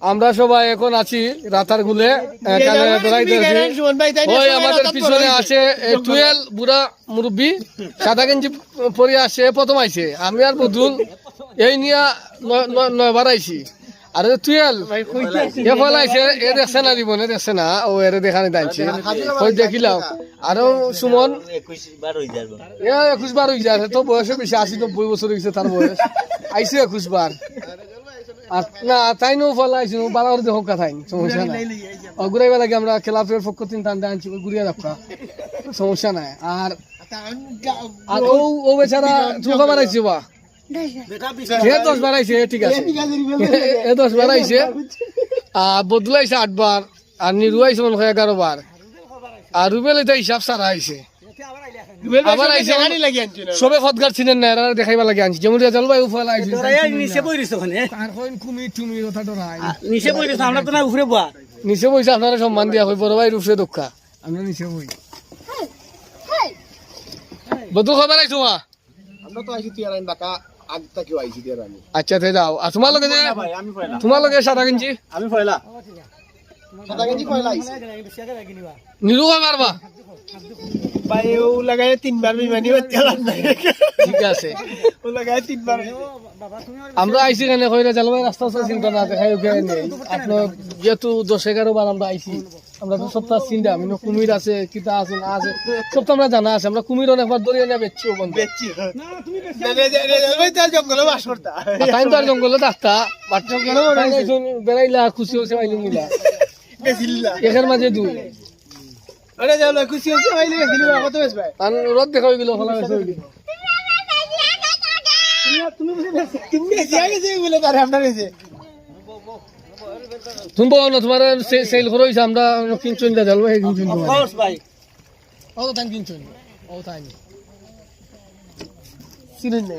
আমরা সবাই এখন আছি রাতার গুলে ওই আমাদের পিছনে আছে 12 বুড়া মুরব্বী সাদা গেঞ্জি পরে আসে প্রথম আইছে আমি আর বদুল এই নিয়ে 9বার আইছি আর 12 এ ফলাইছে এ দেখছে না জীবনে দেখছে না ও এর দেখানি দাঁড়ছে ওই দেখিলাম আরো সুমন 21 বার হয়ে যায় তো বয়সে বেশি 80-90 বছর হয়েছে তার বয়স আইছে 21 বার আর না তাই নো ফলাইছি বারো হোক কথাই সমস্যা নাই ঘুরাইবা লাগে আমরা খেলাফের পক্ষ তিন টান আনছি ঘুরিয়ে রাখা সমস্যা নাই আর ও বেচারা তুই খবর আইছি বা 10 বার আইছে ঠিক আছে 10 বার আইছে বদলাইছে 8 বার আর নিরু আইছে মনে হয় 11 বার আর রুবেল এটা হিসাব সারা আইছে আবার আইছে সবে খদগার চিনেন না এরা দেখাইবা লাগে আনছি যেমন জলবায়ু ফল আইছে নিচে বইরিছ ওখানে আর কইন কুমি টুমি কথা ডরাই নিচে বইরিছ আমরা তো না উপরে বয়া নিচে বইছে আপনারা সম্মান দিয়া হই বড় ভাই রূপসে দক্ষা আমরা নিচে বই বদু খবর আইছো মা আমরা তো আইছি তিয়ারান ঢাকা আগ থেকে আইছি তিয়ারানি আচ্ছা তে যাও আর তোমার লগে তোমার লগে সাদা গেঞ্জি আমি পয়লা সাদা গেঞ্জি পয়লা আইছি নিরু মারবা ভাই ও লাগায় 3 বার বিমানি বাচ্চালাম না ঠিক আছে ও লাগায় 3 বার আমরা আইছি কেন কইরা জলবায়ু রাস্তা চিন্তা না দেখাই ওখানে নেই আপনার যেহেতু 10-11 বার আমরা আইছি আমরা তো সপ্তাহ চিন্তা আমি কুমির আছে কিতা আছে না আছে সব তো আমরা জানা আছে আমরা কুমির অনেকবার ধরিয়ে নিয়ে বেচছিও বন্ধু বেচছি না তুমি বেচছি তার জঙ্গলে বাস করতা তাই তো আর জঙ্গলে থাকতা বাচ্চা কেন বেড়াইলা খুশি হয়েছে পাইলি মিলা বেচিল্লা এখানে মাঝে দুই আরে যাও না খুশি হইছে ভাইলে বেচিল্লা কত বেচ ভাই আর রোদ দেখা হয়ে গেল ফলা হয়েছে তুমি বেচি আগে যে বলে তারে আমরা বেচে তুমি বলো না তোমার সেল করে হয়েছে আমরা কিনছো না জলবা কিনছো ভাই ও তাই কিনছো ও তাই চিনেন না